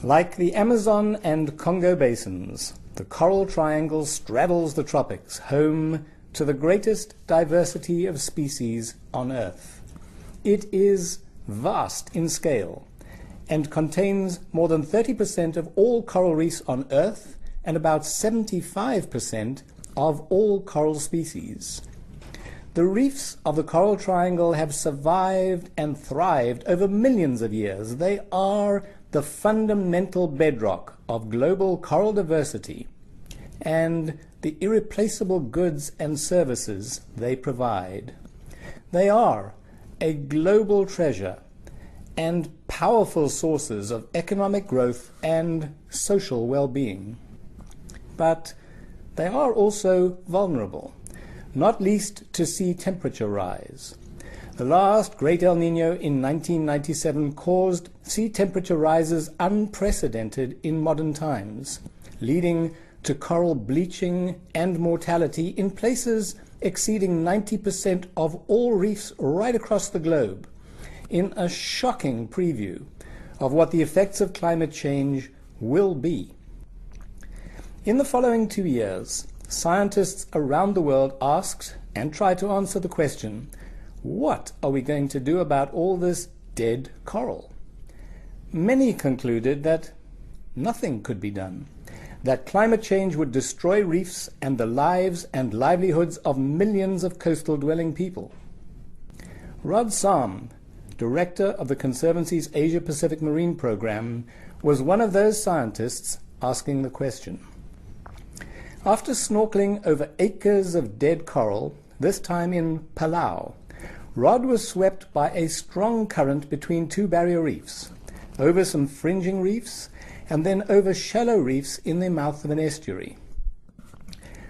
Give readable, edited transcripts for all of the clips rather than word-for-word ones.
Like the Amazon and Congo basins, the Coral Triangle straddles the tropics, home to the greatest diversity of species on Earth. It is vast in scale and contains more than 30% of all coral reefs on Earth and about 75% of all coral species. The reefs of the Coral Triangle have survived and thrived over millions of years. They are the fundamental bedrock of global coral diversity and the irreplaceable goods and services they provide. They are a global treasure and powerful sources of economic growth and social well-being. But they are also vulnerable, not least to sea temperature rise. The last great El Niño in 1997 caused sea temperature rises unprecedented in modern times, leading to coral bleaching and mortality in places exceeding 90% of all reefs right across the globe, in a shocking preview of what the effects of climate change will be. In the following 2 years, scientists around the world asked and tried to answer the question, what are we going to do about all this dead coral? Many concluded that nothing could be done, that climate change would destroy reefs and the lives and livelihoods of millions of coastal dwelling people. Rod Salm, director of the Conservancy's Asia-Pacific Marine Program, was one of those scientists asking the question. After snorkeling over acres of dead coral, this time in Palau, Rod was swept by a strong current between two barrier reefs, over some fringing reefs, and then over shallow reefs in the mouth of an estuary.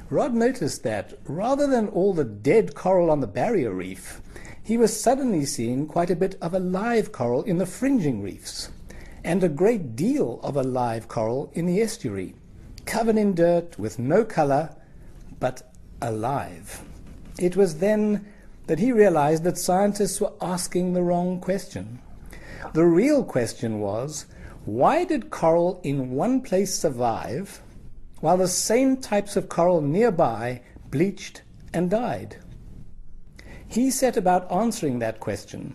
Rod noticed that, rather than all the dead coral on the barrier reef, he was suddenly seeing quite a bit of alive coral in the fringing reefs, and a great deal of alive coral in the estuary, covered in dirt with no color, but alive. It was then that he realized that scientists were asking the wrong question. The real question was, why did coral in one place survive, while the same types of coral nearby bleached and died? He set about answering that question,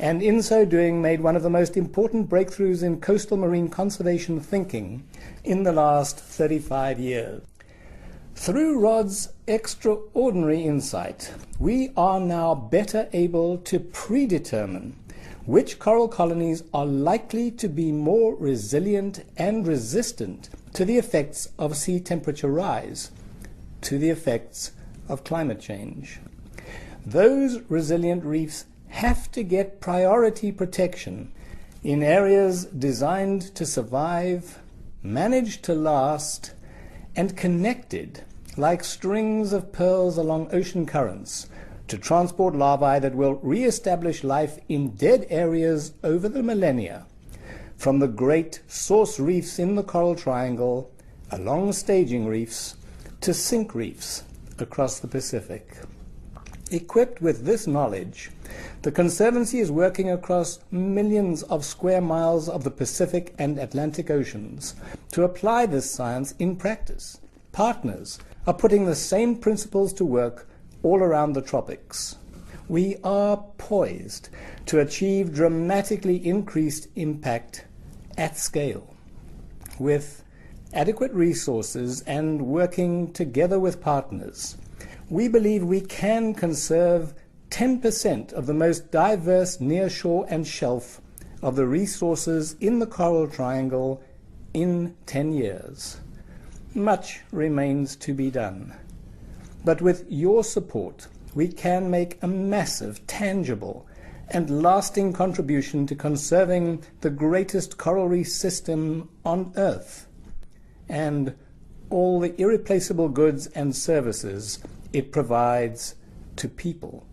and in so doing made one of the most important breakthroughs in coastal marine conservation thinking in the last 35 years. Through Rod's extraordinary insight, we are now better able to predetermine which coral colonies are likely to be more resilient and resistant to the effects of sea temperature rise, to the effects of climate change. Those resilient reefs have to get priority protection in areas designed to survive, managed to last, and connected like strings of pearls along ocean currents to transport larvae that will re-establish life in dead areas over the millennia, from the great source reefs in the Coral Triangle, along staging reefs, to sink reefs across the Pacific. Equipped with this knowledge, the Conservancy is working across millions of square miles of the Pacific and Atlantic Oceans to apply this science in practice. Partners are putting the same principles to work all around the tropics. We are poised to achieve dramatically increased impact at scale. With adequate resources and working together with partners, we believe we can conserve 10% of the most diverse nearshore and shelf of the resources in the Coral Triangle in 10 years. Much remains to be done. But with your support, we can make a massive, tangible, and lasting contribution to conserving the greatest coral reef system on Earth and all the irreplaceable goods and services it provides to people.